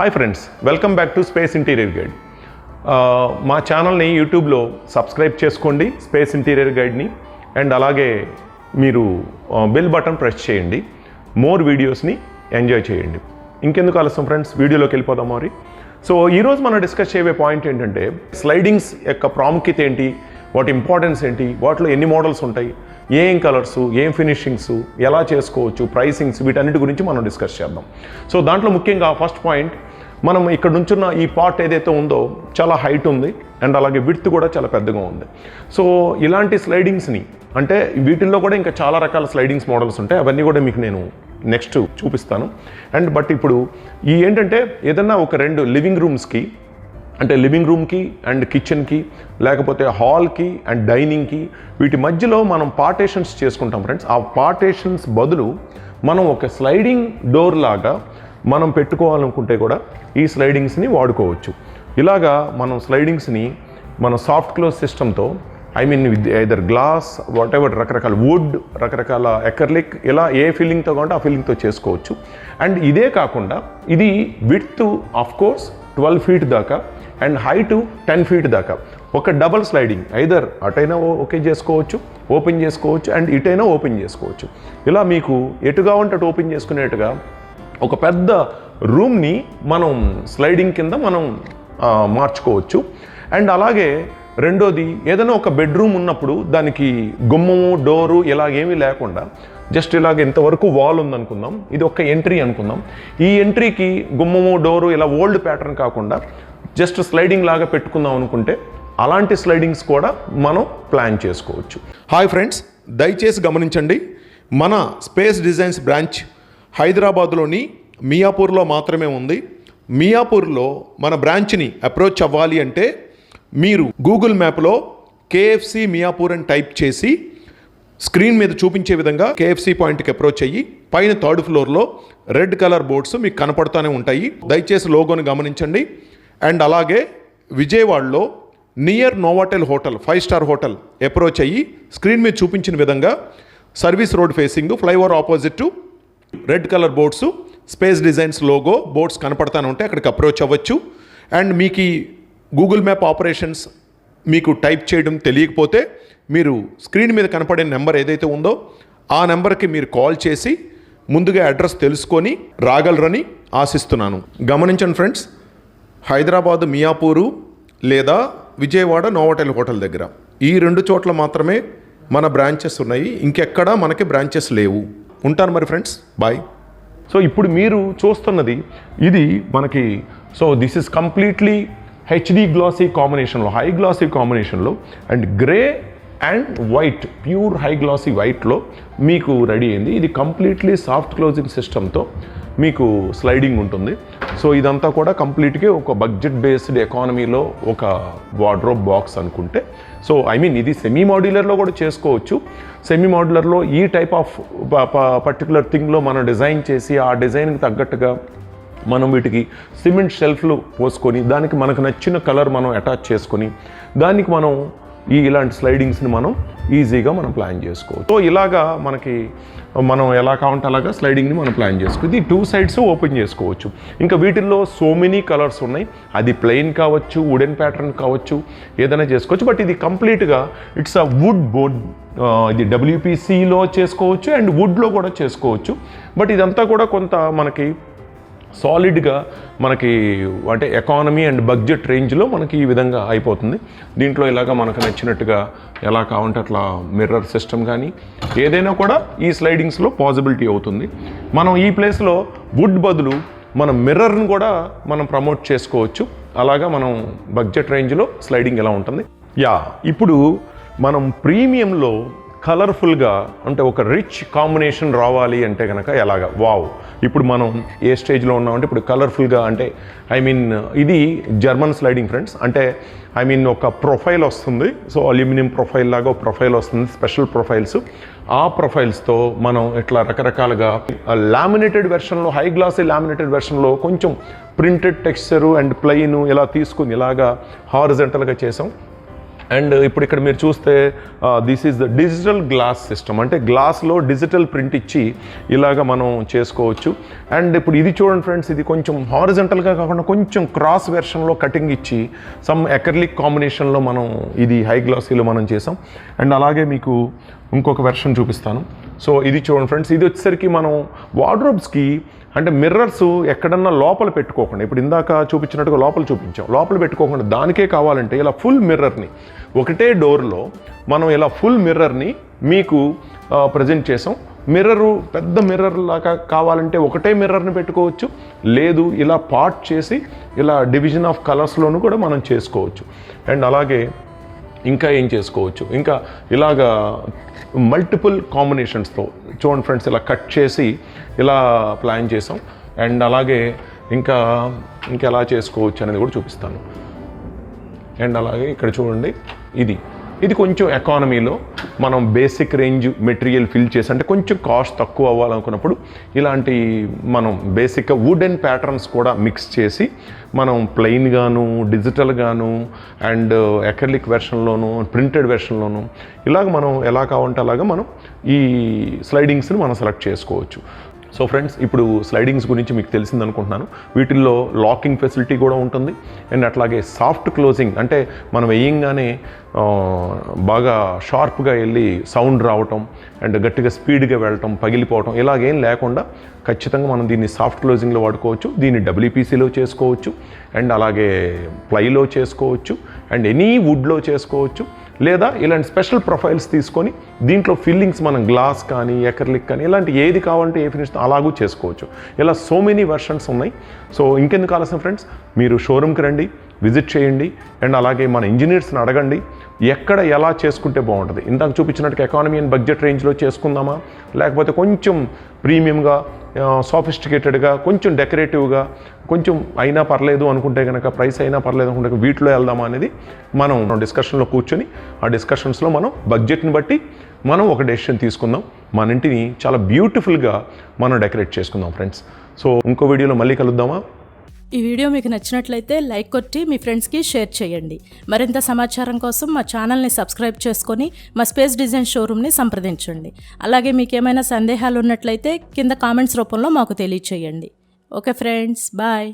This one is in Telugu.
Hi friends, welcome back to space interior guide. మా ఛానల్ని యూట్యూబ్లో సబ్స్క్రైబ్ చేసుకోండి, స్పేస్ ఇంటీరియర్ గైడ్ని. అండ్ అలాగే మీరు బెల్ బటన్ ప్రెస్ చేయండి, మోర్ వీడియోస్ని ఎంజాయ్ చేయండి. ఇంకెందుకు ఆలస్యం ఫ్రెండ్స్, వీడియోలోకి వెళ్ళిపోదాం మరి. సో ఈరోజు మనం డిస్కస్ చేయబోయే పాయింట్ ఏంటంటే స్లైడింగ్స్ యొక్క ప్రాముఖ్యత ఏంటి, వాటి ఇంపార్టెన్స్ ఏంటి, వాటిలో ఎన్ని మోడల్స్ ఉంటాయి, ఏం కలర్స్, ఏం ఫినిషింగ్స్, ఎలా చేసుకోవచ్చు, ప్రైసింగ్స్, వీటన్నిటి గురించి మనం డిస్కస్ చేద్దాం. సో దాంట్లో ముఖ్యంగా ఫస్ట్ పాయింట్, మనం ఇక్కడ నుంచున్న ఈ పార్ట్ ఏదైతే ఉందో చాలా హైట్ ఉంది అండ్ అలాగే విడ్త్ కూడా చాలా పెద్దగా ఉంది. సో ఇలాంటి స్లైడింగ్స్ని, అంటే వీటిల్లో కూడా ఇంకా చాలా రకాల స్లైడింగ్స్ మోడల్స్ ఉంటాయి, అవన్నీ కూడా మీకు నేను నెక్స్ట్ చూపిస్తాను. అండ్ బట్ ఇప్పుడు ఈ ఏంటంటే ఏదన్నా ఒక రెండు లివింగ్ రూమ్స్కి, అంటే లివింగ్ రూమ్కి అండ్ కిచెన్కి, లేకపోతే హాల్కి అండ్ డైనింగ్కి, వీటి మధ్యలో మనం పార్టేషన్స్ చేసుకుంటాం ఫ్రెండ్స్. ఆ పార్టేషన్స్ బదులు మనం ఒక స్లైడింగ్ డోర్ లాగా మనం పెట్టుకోవాలనుకుంటే కూడా ఈ స్లైడింగ్స్ని వాడుకోవచ్చు. ఇలాగా మనం స్లైడింగ్స్ని మన సాఫ్ట్ క్లోజ్ సిస్టంతో, I mean with either glass, whatever, రకరకాల వుడ్, రకరకాల ఎకర్లిక్, ఇలా ఏ ఫీలింగ్తో కావాలంటే ఆ ఫీలింగ్తో చేసుకోవచ్చు. అండ్ ఇదే కాకుండా ఇది విడ్త్ ఆఫ్ కోర్స్ 12 feet దాకా అండ్ హైట్ 10 feet దాకా ఒక డబల్ స్లైడింగ్, ఐదర్ అటైనా ఓకే చేసుకోవచ్చు, ఓపెన్ చేసుకోవచ్చు, అండ్ ఇటైనా ఓపెన్ చేసుకోవచ్చు. ఇలా మీకు ఎటుగా ఉంటే అటు ఓపెన్ చేసుకునేట్టుగా ఒక పెద్ద రూమ్ని మనం స్లైడింగ్ కింద మనం మార్చుకోవచ్చు. అండ్ అలాగే రెండోది, ఏదైనా ఒక బెడ్రూమ్ ఉన్నప్పుడు దానికి గుమ్మము, డోరు ఇలాగేమీ లేకుండా జస్ట్ ఇలాగ ఇంతవరకు వాల్ ఉందనుకుందాం, ఇది ఒక ఎంట్రీ అనుకుందాం. ఈ ఎంట్రీకి గుమ్మము, డోరు ఇలా ఓల్డ్ ప్యాటర్న్ కాకుండా జస్ట్ స్లైడింగ్ లాగా పెట్టుకుందాం అనుకుంటే అలాంటి స్లైడింగ్స్ కూడా మనం ప్లాన్ చేసుకోవచ్చు. హాయ్ ఫ్రెండ్స్, దయచేసి గమనించండి, మన స్పేస్ డిజైన్స్ బ్రాంచ్ హైదరాబాద్లోని మియాపూర్లో మాత్రమే ఉంది. మియాపూర్లో మన బ్రాంచ్ని అప్రోచ్ అవ్వాలి అంటే మీరు గూగుల్ మ్యాప్లో కేఎఫ్సి మియాపూర్ అని టైప్ చేసి స్క్రీన్ మీద చూపించే విధంగా కేఎఫ్సి పాయింట్కి అప్రోచ్ అయ్యి పైన 3rd floorలో రెడ్ కలర్ బోర్డ్స్ మీకు కనపడుతూనే ఉంటాయి. దయచేసి లోగోని గమనించండి. అండ్ అలాగే విజయవాడలో near Novotel hotel, 5-star hotel approach అయ్యి స్క్రీన్ మీద చూపించిన విధంగా service road facing, flyover opposite red colour boards, space designs logo boards కనపడతానే ఉంటాయి, అక్కడికి అప్రోచ్ అవ్వచ్చు. అండ్ మీకు గూగుల్ మ్యాప్ ఆపరేషన్స్ మీకు టైప్ చేయడం తెలియకపోతే మీరు స్క్రీన్ మీద కనపడే నెంబర్ ఏదైతే ఉందో ఆ నెంబర్కి మీరు కాల్ చేసి ముందుగా అడ్రస్ తెలుసుకొని రాగలరని ఆశిస్తున్నాను. గమనించండి ఫ్రెండ్స్, హైదరాబాద్ మియాపూరు లేదా విజయవాడ నోవాటెల్ హోటల్ దగ్గర ఈ 2 చోట్ల మాత్రమే మన బ్రాంచెస్ ఉన్నాయి, ఇంకెక్కడా మనకి బ్రాంచెస్ లేవు. ఉంటాను మరి ఫ్రెండ్స్, బాయ్. సో ఇప్పుడు మీరు చూస్తున్నది ఇది మనకి, so this is completely HD glossy కాంబినేషన్లో, హై గ్లాసీ కాంబినేషన్లో and grey and white, pure high glossy వైట్లో మీకు రెడీ అయింది. ఇది కంప్లీట్లీ సాఫ్ట్ క్లోజింగ్ సిస్టంతో మీకు స్లైడింగ్ ఉంటుంది. సో ఇదంతా కూడా కంప్లీట్గా ఒక బడ్జెట్ బేస్డ్ ఎకానమీలో ఒక వార్డ్రోబ్ బాక్స్ అనుకుంటే, సో ఐ మీన్ ఇది సెమీ మాడ్యులర్లో కూడా చేసుకోవచ్చు. సెమీ మాడ్యులర్లో ఈ టైప్ ఆఫ్ పర్టికులర్ థింగ్లో మనం డిజైన్ చేసి ఆ డిజైన్కి తగ్గట్టుగా మనం వీటికి సిమెంట్ షెల్ఫ్లు పోసుకొని దానికి మనకు నచ్చిన కలర్ మనం అటాచ్ చేసుకొని దానికి మనం ఇలాంటి స్లైడింగ్స్ని మనం ఈజీగా మనం ప్లాన్ చేసుకోవచ్చు. సో ఇలాగా మనం ఎలా కావాలంటే అలాగా స్లైడింగ్ని మనం ప్లాన్ చేసుకోవచ్చు. ఇది 2 sides ఓపెన్ చేసుకోవచ్చు. ఇంకా వీటిల్లో సో మెనీ కలర్స్ ఉన్నాయి, అది ప్లెయిన్ కావచ్చు, వుడెన్ ప్యాటర్న్ కావచ్చు, ఏదైనా చేసుకోవచ్చు. బట్ ఇది కంప్లీట్గా ఇట్స్ అ వుడ్ బోర్డ్, ఇది WPCలో చేసుకోవచ్చు అండ్ వుడ్లో కూడా చేసుకోవచ్చు. బట్ ఇదంతా కూడా కొంత మనకి సాలిడ్గా మనకి అంటే ఎకానమీ అండ్ బడ్జెట్ రేంజ్లో మనకి ఈ విధంగా అయిపోతుంది. దీంట్లో ఇలాగా మనకు నచ్చినట్టుగా ఎలా కావాలంటే అట్లా మిర్రర్ సిస్టమ్ కానీ ఏదైనా కూడా ఈ స్లైడింగ్స్లో పాసిబిలిటీ అవుతుంది. మనం ఈ ప్లేస్లో వుడ్ బదులు మనం మిర్రర్ని కూడా మనం ప్రమోట్ చేసుకోవచ్చు. అలాగా మనం బడ్జెట్ రేంజ్లో స్లైడింగ్ ఎలా ఉంటుంది. ఇప్పుడు మనం ప్రీమియంలో కలర్ఫుల్గా, అంటే ఒక రిచ్ కాంబినేషన్ రావాలి అంటే కనుక ఎలాగా, వావ్, ఇప్పుడు మనం ఏ స్టేజ్లో ఉన్నామంటే ఇప్పుడు కలర్ఫుల్గా, అంటే ఐ మీన్ ఇది జర్మన్ స్లైడింగ్ ఫ్రెండ్స్. అంటే ఐ మీన్ ఒక ప్రొఫైల్ వస్తుంది, సో అల్యూమినియం ప్రొఫైల్ లాగా ఒక ప్రొఫైల్ వస్తుంది, స్పెషల్ ప్రొఫైల్స్. ఆ ప్రొఫైల్స్తో మనం ఇట్లా రకరకాలుగా లామినేటెడ్ వెర్షన్లో, హై గ్లాసీ లామినేటెడ్ వెర్షన్లో కొంచెం ప్రింటెడ్ టెక్స్చరు అండ్ ప్లెయిన్ ఇలా తీసుకుని ఇలాగా హారిజంటల్గా చేసాం. అండ్ ఇప్పుడు ఇక్కడ మీరు చూస్తే this is the digital glass system, అంటే గ్లాస్లో డిజిటల్ ప్రింట్ ఇచ్చి ఇలాగ మనం చేసుకోవచ్చు. అండ్ ఇప్పుడు ఇది చూడండి ఫ్రెండ్స్, ఇది కొంచెం హారిజంటల్గా కాకుండా కొంచెం క్రాస్ వెర్షన్లో కటింగ్ ఇచ్చి సమ్ ఎకర్లిక్ కాంబినేషన్లో మనం ఇది హై గ్లాసీలో మనం చేసాం. అండ్ అలాగే మీకు ఇంకొక వెర్షన్ చూపిస్తాను. సో ఇది చూడండి ఫ్రెండ్స్, ఇది వచ్చేసరికి మనం వార్డ్రోబ్స్కి అంటే మిర్రర్స్ ఎక్కడన్నా లోపల పెట్టుకోకుండా, ఇప్పుడు ఇందాక చూపించినట్టుగా లోపల చూపించాం, లోపల పెట్టుకోకుండా దానికే కావాలంటే ఇలా ఫుల్ మిర్రర్ని ఒకటే డోర్లో మనం ఇలా ఫుల్ మిర్రర్ని మీకు ప్రజెంట్ చేసాం. మిర్రరు పెద్ద మిర్రర్ లాగా కావాలంటే ఒకటే మిర్రర్ని పెట్టుకోవచ్చు, లేదు ఇలా పార్ట్ చేసి ఇలా డివిజన్ ఆఫ్ కలర్స్లోనూ కూడా మనం చేసుకోవచ్చు. అండ్ అలాగే ఇంకా ఏం చేసుకోవచ్చు, ఇంకా ఇలాగా మల్టిపుల్ కాంబినేషన్స్తో చూడండి ఫ్రెండ్స్, ఇలా కట్ చేసి ఇలా ప్లాన్ చేసాం. అండ్ అలాగే ఇంకా ఎలా చేసుకోవచ్చు అనేది కూడా చూపిస్తాను. అండ్ అలాగే ఇక్కడ చూడండి, ఇది కొంచెం ఎకానమీలో మనం బేసిక్ రేంజ్ మెటీరియల్ ఫిల్ చేసి, అంటే కొంచెం కాస్ట్ తక్కువ అవ్వాలనుకున్నప్పుడు ఇలాంటి మనం బేసిక్గా వుడెన్ ప్యాటర్న్స్ కూడా మిక్స్ చేసి మనం ప్లెయిన్గాను, డిజిటల్గాను, అండ్ ఎకర్లిక్ వెర్షన్లోను, ప్రింటెడ్ వెర్షన్లోను ఇలాగ మనం ఎలా కావాలంటే అలాగా మనం ఈ స్లైడింగ్స్ని మనం సెలెక్ట్ చేసుకోవచ్చు. సో ఫ్రెండ్స్, ఇప్పుడు స్లైడింగ్స్ గురించి మీకు తెలిసింది అనుకుంటున్నాను. వీటిల్లో లాకింగ్ ఫెసిలిటీ కూడా ఉంటుంది. అండ్ అట్లాగే సాఫ్ట్ క్లోజింగ్, అంటే మనం వేయంగానే బాగా షార్ప్గా వెళ్ళి సౌండ్ రావటం అండ్ గట్టిగా స్పీడ్గా వెళ్ళటం, పగిలిపోవటం ఇలాగేం లేకుండా ఖచ్చితంగా మనం దీన్ని సాఫ్ట్ క్లోజింగ్లో వాడుకోవచ్చు. దీన్ని డబ్ల్యూపీసీలో చేసుకోవచ్చు, అండ్ అలాగే ప్లైలో చేసుకోవచ్చు, అండ్ ఎనీ వుడ్లో చేసుకోవచ్చు. లేదా ఇలాంటి స్పెషల్ ప్రొఫైల్స్ తీసుకొని దీంట్లో ఫిల్లింగ్స్ మనం గ్లాస్ కానీ ఎకర్లిక్ కానీ ఇలాంటి ఏది కావాలంటే ఏ ఫినిష్ అలాగూ చేసుకోవచ్చు. ఇలా సో మెనీ వెర్షన్స్ ఉన్నాయి. సో ఇంకెందుకు ఆలస్యం ఫ్రెండ్స్, మీరు షోరూమ్కి రండి, విజిట్ చేయండి. అండ్ అలాగే మన ఇంజనీర్స్ని అడగండి ఎక్కడ ఎలా చేసుకుంటే బాగుంటుంది. ఇందాక చూపించినట్టుగా ఎకానమీ అండ్ బడ్జెట్ రేంజ్లో చేసుకుందామా, లేకపోతే కొంచెం ప్రీమియంగా, సాఫిస్టికేటెడ్గా, కొంచెం డెకరేటివ్గా, కొంచెం అయినా పర్లేదు అనుకుంటే కనుక, ప్రైస్ అయినా పర్లేదు అనుకుంటే వీటిలో వెళ్దామా అనేది మనం డిస్కషన్లో కూర్చొని ఆ డిస్కషన్స్లో మనం బడ్జెట్ని బట్టి మనం ఒక డెసిషన్ తీసుకుందాం. మన ఇంటిని చాలా బ్యూటిఫుల్గా మనం డెకరేట్ చేసుకుందాం ఫ్రెండ్స్. సో ఇంకో వీడియోలో మళ్ళీ కలుద్దామా. ఈ వీడియో మీకు నచ్చినట్లయితే లైక్ కొట్టి మీ ఫ్రెండ్స్కి షేర్ చేయండి. మరింత సమాచారం కోసం మా ఛానల్ని సబ్స్క్రైబ్ చేసుకొని మా స్పేస్ డిజైన్ షోరూమ్ని సంప్రదించండి. అలాగే మీకు ఏమైనా సందేహాలు ఉన్నట్లయితే కింద కామెంట్స్ రూపంలో మాకు తెలియచేయండి. Okay friends, bye.